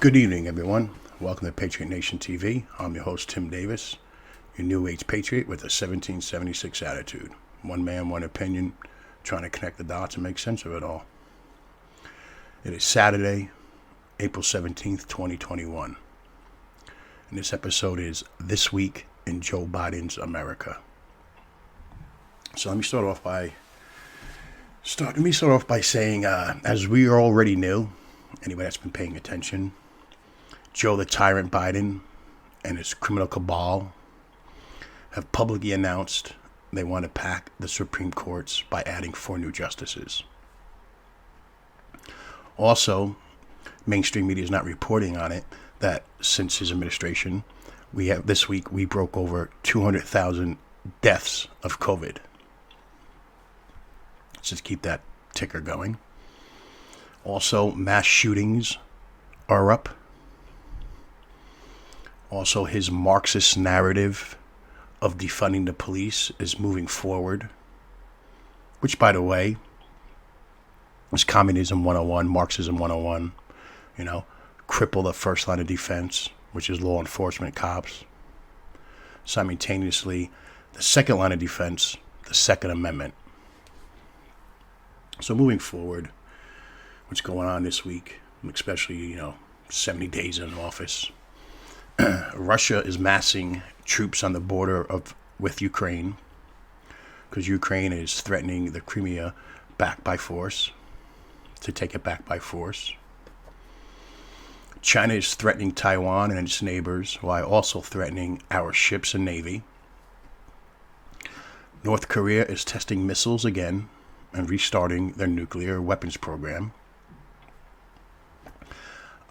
Good evening, everyone. Welcome to Patriot Nation TV. I'm your host, Tim Davis, your New Age Patriot with a 1776 attitude. One man, one opinion, trying to connect the dots and make sense of it all. It is Saturday, April 17th, 2021. And this episode is This Week in Joe Biden's America. So let me start off by saying, as we already knew, anybody that's been paying attention, Joe the Tyrant Biden and his criminal cabal have publicly announced they want to pack the Supreme Courts by adding 4 new justices. Also, mainstream media is not reporting on it, that since his administration, this week we broke over 200,000 deaths of COVID. Let's just keep that ticker going. Also, mass shootings are up. Also, his Marxist narrative of defunding the police is moving forward, which, by the way, is Communism 101, Marxism 101, cripple the first line of defense, which is law enforcement cops. Simultaneously, the second line of defense, the Second Amendment. So moving forward, what's going on this week, especially, 70 days in office. Russia is massing troops on the border with Ukraine because Ukraine is threatening the Crimea to take it back by force. China is threatening Taiwan and its neighbors while also threatening our ships and navy. North Korea is testing missiles again and restarting their nuclear weapons program.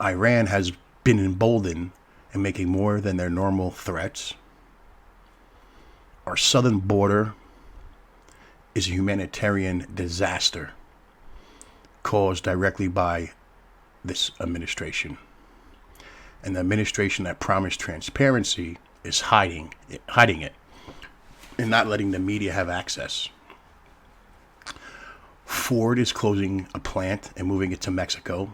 Iran has been emboldened and making more than their normal threats. Our southern border is a humanitarian disaster caused directly by this administration. And the administration that promised transparency is hiding it and not letting the media have access. Ford is closing a plant and moving it to Mexico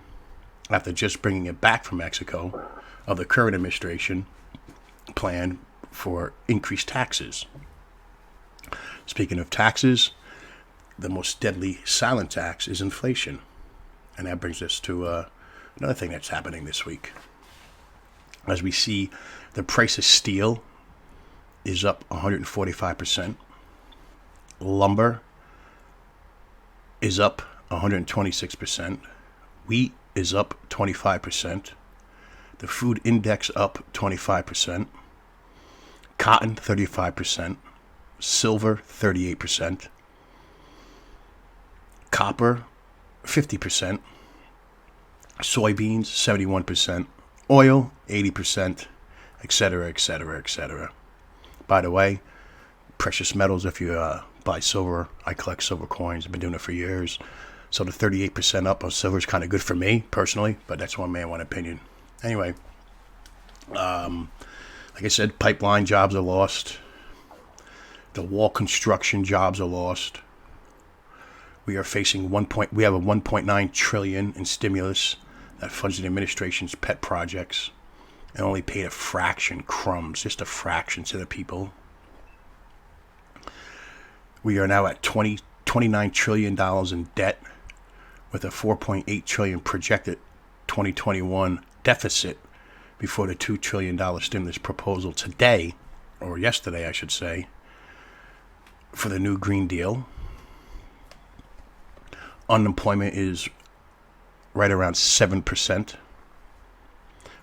after just bringing it back from Mexico of the current administration plan for increased taxes. Speaking of taxes, the most deadly silent tax is inflation. And that brings us to another thing that's happening this week. As we see, the price of steel is up 145%. Lumber is up 126%. Wheat is up 25%. The food index up 25%. Cotton 35%. Silver 38%. Copper 50%. Soybeans 71%. Oil 80%, etc., etc., etc. By the way, precious metals, if you buy silver, I collect silver coins. I've been doing it for years. So the 38% up on silver is kind of good for me personally, but that's one man, one opinion. Anyway, like I said, pipeline jobs are lost. The wall construction jobs are lost. We are facing we have a 1.9 trillion in stimulus that funds the administration's pet projects and only paid a fraction, just a fraction to the people. We are now at $29 trillion in debt with a 4.8 trillion projected 2021 deficit before the $2 trillion stimulus proposal today, or yesterday, I should say, for the new Green Deal. Unemployment is right around 7%,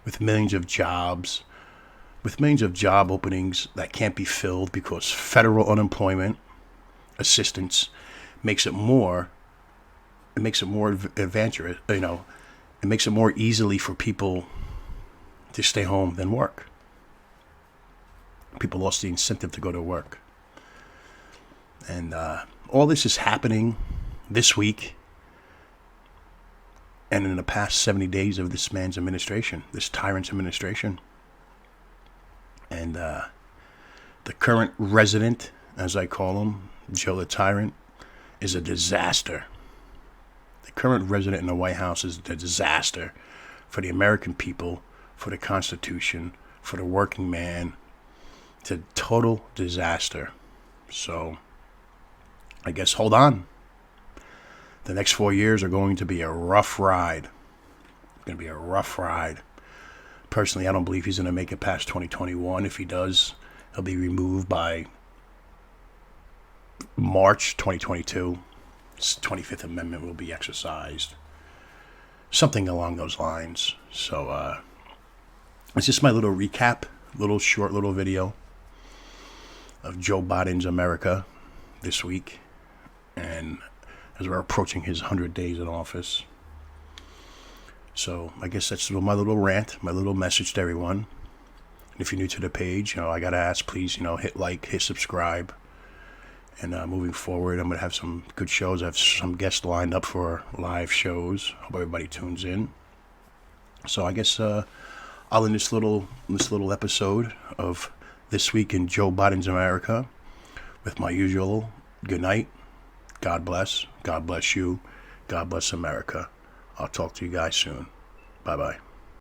with millions of job openings that can't be filled because federal unemployment assistance makes it more adventurous, it makes it more easily for people to stay home than work. People lost the incentive to go to work. And all this is happening this week and in the past 70 days of this man's administration, this tyrant's administration. And the current resident, as I call him, Joe the Tyrant, is a disaster. The current resident in the White House is a disaster for the American people, for the Constitution, for the working man. It's a total disaster. So I guess hold on. The next 4 years are going to be a rough ride. It's going to be a rough ride. Personally, I don't believe he's going to make it past 2021. If he does, he'll be removed by March 2022. His 25th Amendment will be exercised. Something along those lines. So, it's just my little recap, short little video of Joe Biden's America this week. And as we're approaching his 100 days in office. So I guess that's my little rant, my little message to everyone. And if you're new to the page, I got to ask, please, hit like, hit subscribe. And moving forward, I'm going to have some good shows. I have some guests lined up for live shows. Hope everybody tunes in. So I guess I'll end this little episode of This Week in Joe Biden's America with my usual good night. God bless. God bless you. God bless America. I'll talk to you guys soon. Bye-bye.